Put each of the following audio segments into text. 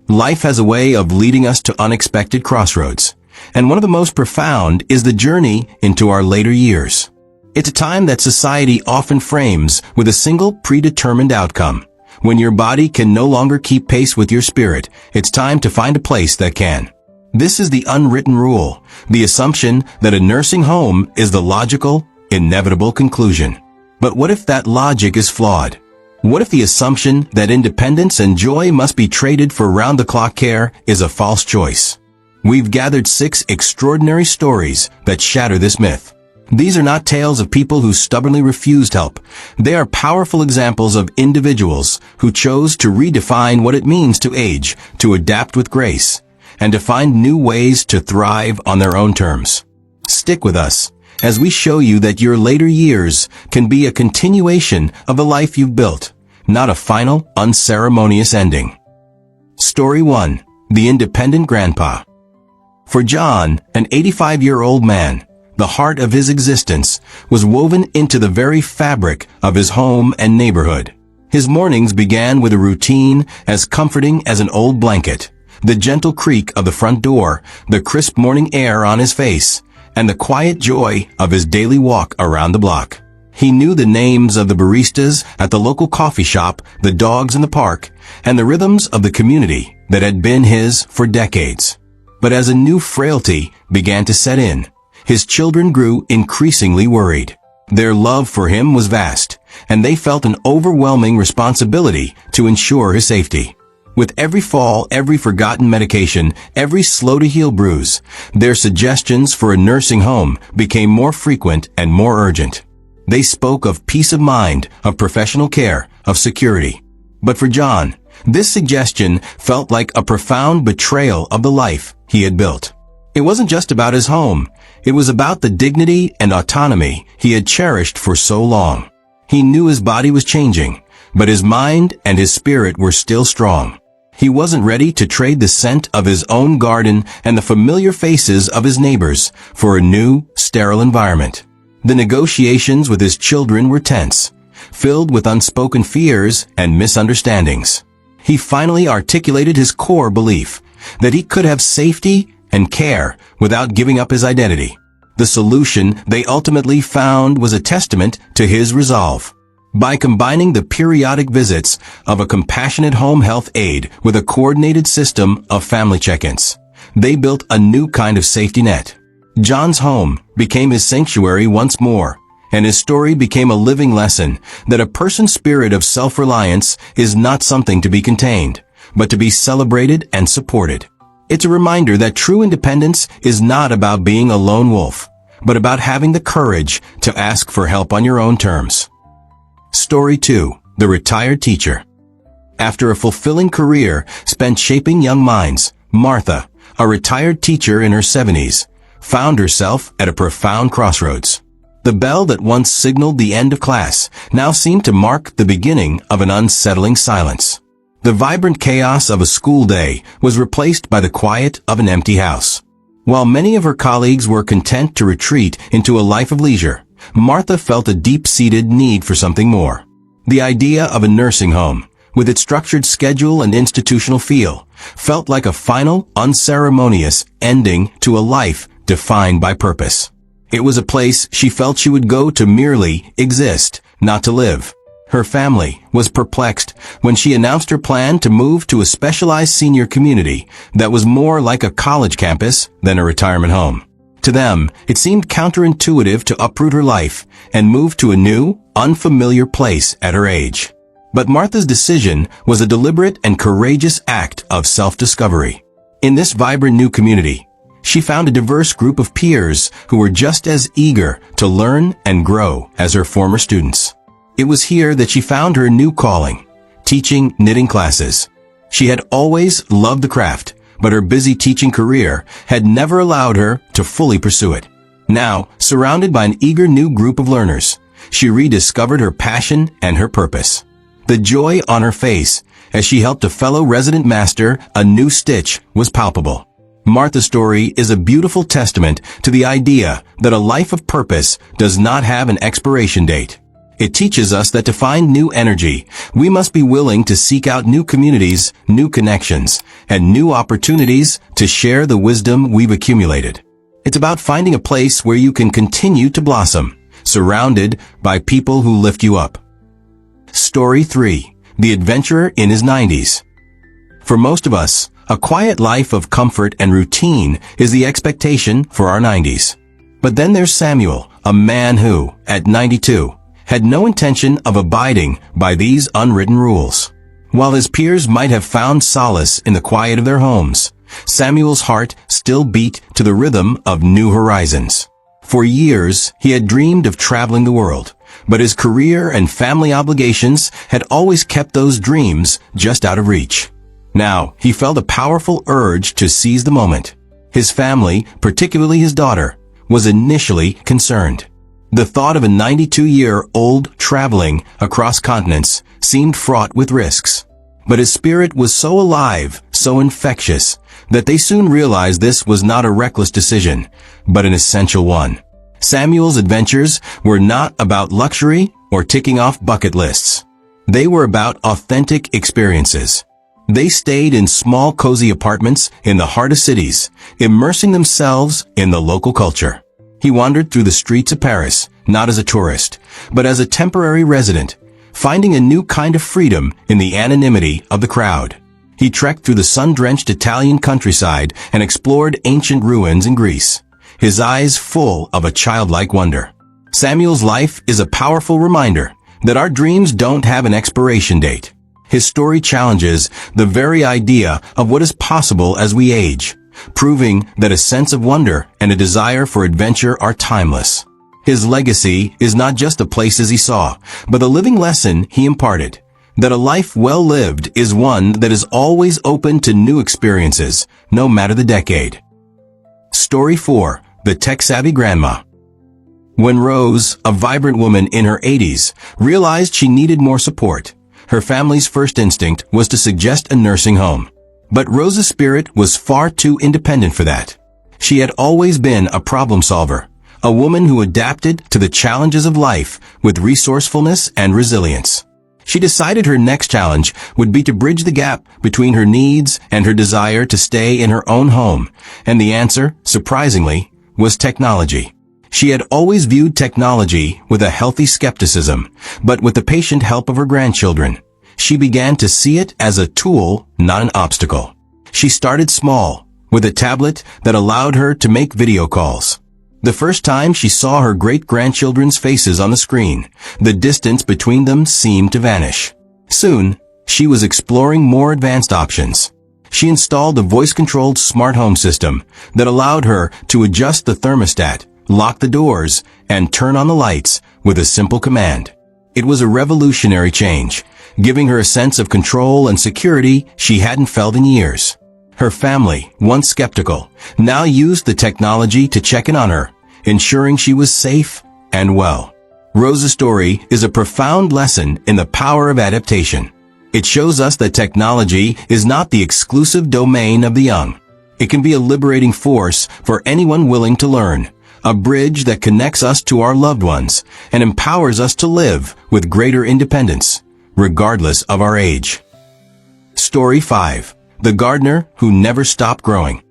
Life has a way of leading us to unexpected crossroads, and one of the most profound is the journey into our later years. It's a time that society often frames with a single predetermined outcome. When your body can no longer keep pace with your spirit, it's time to find a place that can. This is the unwritten rule, the assumption that a nursing home is the logical, inevitable conclusion. But what if that logic is flawed? What if the assumption that independence and joy must be traded for round-the-clock care is a false choice? We've gathered 6 extraordinary stories that shatter this myth. These are not tales of people who stubbornly refused help. They are powerful examples of individuals who chose to redefine what it means to age, to adapt with grace, and to find new ways to thrive on their own terms. Stick with us as we show you that your later years can be a continuation of the life you've built, not a final, unceremonious ending. Story 1. The Independent Grandpa. For John, an 85-year-old man, the heart of his existence was woven into the very fabric of his home and neighborhood. His mornings began with a routine as comforting as an old blanket, the gentle creak of the front door, the crisp morning air on his face, and the quiet joy of his daily walk around the block. He knew the names of the baristas at the local coffee shop, the dogs in the park, and the rhythms of the community that had been his for decades. But as a new frailty began to set in, his children grew increasingly worried. Their love for him was vast, and they felt an overwhelming responsibility to ensure his safety. With every fall, every forgotten medication, every slow-to-heal bruise, their suggestions for a nursing home became more frequent and more urgent. They spoke of peace of mind, of professional care, of security. But for John, this suggestion felt like a profound betrayal of the life he had built. It wasn't just about his home. It was about the dignity and autonomy he had cherished for so long. He knew his body was changing, but his mind and his spirit were still strong. He wasn't ready to trade the scent of his own garden and the familiar faces of his neighbors for a new, sterile environment. The negotiations with his children were tense, filled with unspoken fears and misunderstandings. He finally articulated his core belief that he could have safety and care without giving up his identity. The solution they ultimately found was a testament to his resolve. By combining the periodic visits of a compassionate home health aide with a coordinated system of family check-ins, they built a new kind of safety net. John's home became his sanctuary once more, and his story became a living lesson that a person's spirit of self-reliance is not something to be contained, but to be celebrated and supported. It's a reminder that true independence is not about being a lone wolf, but about having the courage to ask for help on your own terms. Story 2. The Retired Teacher. After a fulfilling career spent shaping young minds, Martha, a retired teacher in her 70s, found herself at a profound crossroads. The bell that once signaled the end of class now seemed to mark the beginning of an unsettling silence. The vibrant chaos of a school day was replaced by the quiet of an empty house. While many of her colleagues were content to retreat into a life of leisure, Martha felt a deep-seated need for something more. The idea of a nursing home, with its structured schedule and institutional feel, felt like a final, unceremonious ending to a life defined by purpose. It was a place she felt she would go to merely exist, not to live. Her family was perplexed when she announced her plan to move to a specialized senior community that was more like a college campus than a retirement home. To them, it seemed counterintuitive to uproot her life and move to a new, unfamiliar place at her age. But Martha's decision was a deliberate and courageous act of self-discovery. In this vibrant new community, she found a diverse group of peers who were just as eager to learn and grow as her former students. It was here that she found her new calling, teaching knitting classes. She had always loved the craft, but her busy teaching career had never allowed her to fully pursue it. Now, surrounded by an eager new group of learners, she rediscovered her passion and her purpose. The joy on her face as she helped a fellow resident master a new stitch was palpable. Martha's story is a beautiful testament to the idea that a life of purpose does not have an expiration date. It teaches us that to find new energy, we must be willing to seek out new communities, new connections, and new opportunities to share the wisdom we've accumulated. It's about finding a place where you can continue to blossom, surrounded by people who lift you up. Story 3. The Adventurer in His 90s. For most of us, a quiet life of comfort and routine is the expectation for our 90s. But then there's Samuel, a man who, at 92, had no intention of abiding by these unwritten rules. While his peers might have found solace in the quiet of their homes, Samuel's heart still beat to the rhythm of new horizons. For years, he had dreamed of traveling the world, but his career and family obligations had always kept those dreams just out of reach. Now, he felt a powerful urge to seize the moment. His family, particularly his daughter, was initially concerned. The thought of a 92-year-old traveling across continents seemed fraught with risks. But his spirit was so alive, so infectious, that they soon realized this was not a reckless decision, but an essential one. Samuel's adventures were not about luxury or ticking off bucket lists. They were about authentic experiences. They stayed in small, cozy apartments in the heart of cities, immersing themselves in the local culture. He wandered through the streets of Paris, not as a tourist, but as a temporary resident, finding a new kind of freedom in the anonymity of the crowd. He trekked through the sun-drenched Italian countryside and explored ancient ruins in Greece, his eyes full of a childlike wonder. Samuel's life is a powerful reminder that our dreams don't have an expiration date. His story challenges the very idea of what is possible as we age, proving that a sense of wonder and a desire for adventure are timeless. His legacy is not just the places he saw, but the living lesson he imparted, that a life well lived is one that is always open to new experiences, no matter the decade. Story 4. The Tech-Savvy Grandma. When Rose, a vibrant woman in her 80s, realized she needed more support, her family's first instinct was to suggest a nursing home. But Rose's spirit was far too independent for that. She had always been a problem solver, a woman who adapted to the challenges of life with resourcefulness and resilience. She decided her next challenge would be to bridge the gap between her needs and her desire to stay in her own home, and the answer, surprisingly, was technology. She had always viewed technology with a healthy skepticism, but with the patient help of her grandchildren, she began to see it as a tool, not an obstacle. She started small, with a tablet that allowed her to make video calls. The first time she saw her great-grandchildren's faces on the screen, the distance between them seemed to vanish. Soon, she was exploring more advanced options. She installed a voice-controlled smart home system that allowed her to adjust the thermostat, lock the doors, and turn on the lights with a simple command. It was a revolutionary change, giving her a sense of control and security she hadn't felt in years. Her family, once skeptical, now used the technology to check in on her, ensuring she was safe and well. Rose's story is a profound lesson in the power of adaptation. It shows us that technology is not the exclusive domain of the young. It can be a liberating force for anyone willing to learn, a bridge that connects us to our loved ones and empowers us to live with greater independence, regardless of our age. Story 5. The Gardener Who Never Stopped Growing.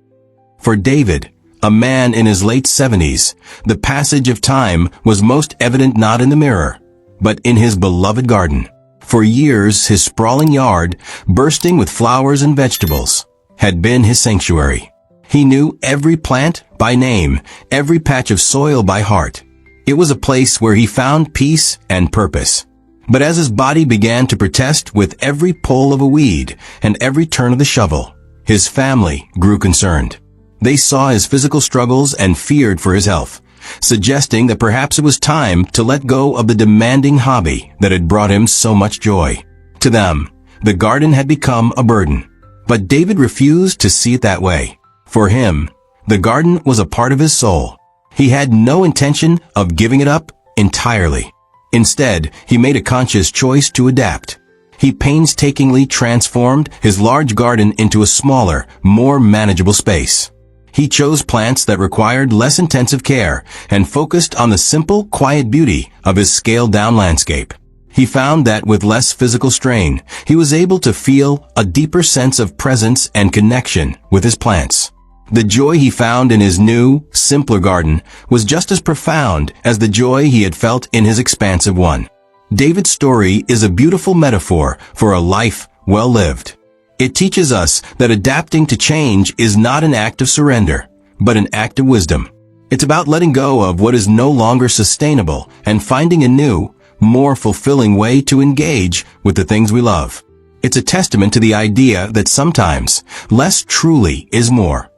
For David, a man in his late 70s, the passage of time was most evident not in the mirror, but in his beloved garden. For years, his sprawling yard, bursting with flowers and vegetables, had been his sanctuary. He knew every plant by name, every patch of soil by heart. It was a place where he found peace and purpose. But as his body began to protest with every pull of a weed and every turn of the shovel, his family grew concerned. They saw his physical struggles and feared for his health, suggesting that perhaps it was time to let go of the demanding hobby that had brought him so much joy. To them, the garden had become a burden. But David refused to see it that way. For him, the garden was a part of his soul. He had no intention of giving it up entirely. Instead, he made a conscious choice to adapt. He painstakingly transformed his large garden into a smaller, more manageable space. He chose plants that required less intensive care and focused on the simple, quiet beauty of his scaled-down landscape. He found that with less physical strain, he was able to feel a deeper sense of presence and connection with his plants. The joy he found in his new, simpler garden was just as profound as the joy he had felt in his expansive one. David's story is a beautiful metaphor for a life well lived. It teaches us that adapting to change is not an act of surrender, but an act of wisdom. It's about letting go of what is no longer sustainable and finding a new, more fulfilling way to engage with the things we love. It's a testament to the idea that sometimes less truly is more.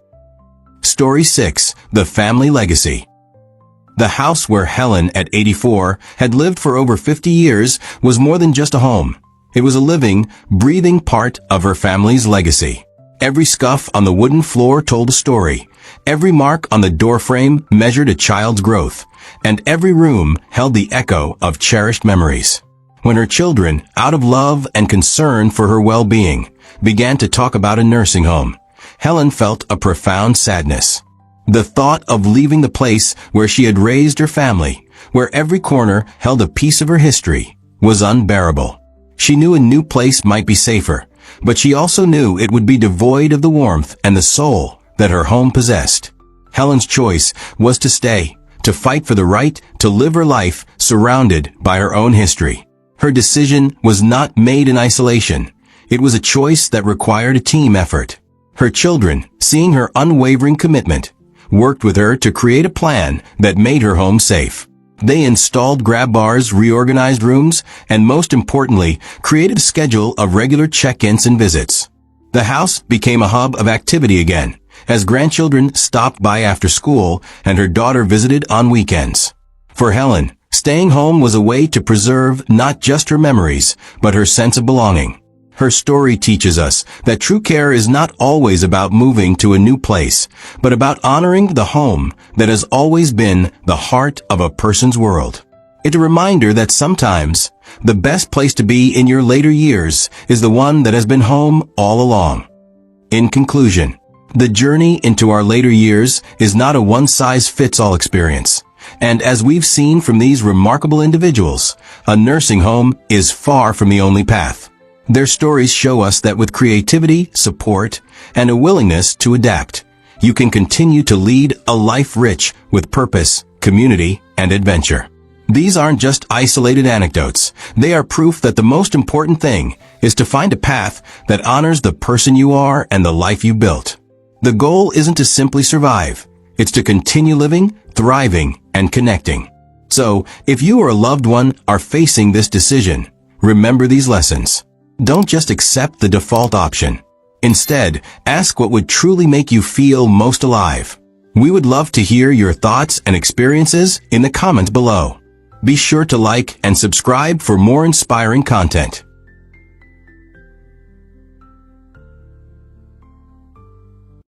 Story 6. The Family Legacy. The house where Helen, at 84, had lived for over 50 years was more than just a home. It was a living, breathing part of her family's legacy. Every scuff on the wooden floor told a story. Every mark on the doorframe measured a child's growth. And every room held the echo of cherished memories. When her children, out of love and concern for her well-being, began to talk about a nursing home, Helen felt a profound sadness. The thought of leaving the place where she had raised her family, where every corner held a piece of her history, was unbearable. She knew a new place might be safer, but she also knew it would be devoid of the warmth and the soul that her home possessed. Helen's choice was to stay, to fight for the right to live her life surrounded by her own history. Her decision was not made in isolation. It was a choice that required a team effort. Her children, seeing her unwavering commitment, worked with her to create a plan that made her home safe. They installed grab bars, reorganized rooms, and most importantly, created a schedule of regular check-ins and visits. The house became a hub of activity again, as grandchildren stopped by after school and her daughter visited on weekends. For Helen, staying home was a way to preserve not just her memories, but her sense of belonging. Her story teaches us that true care is not always about moving to a new place, but about honoring the home that has always been the heart of a person's world. It's a reminder that sometimes the best place to be in your later years is the one that has been home all along. In conclusion, the journey into our later years is not a one-size-fits-all experience. And as we've seen from these remarkable individuals, a nursing home is far from the only path. Their stories show us that with creativity, support, and a willingness to adapt, you can continue to lead a life rich with purpose, community, and adventure. These aren't just isolated anecdotes. They are proof that the most important thing is to find a path that honors the person you are and the life you built. The goal isn't to simply survive. It's to continue living, thriving, and connecting. So, if you or a loved one are facing this decision, remember these lessons. Don't just accept the default option. Instead, ask what would truly make you feel most alive. We would love to hear your thoughts and experiences in the comments below. Be sure to like and subscribe for more inspiring content.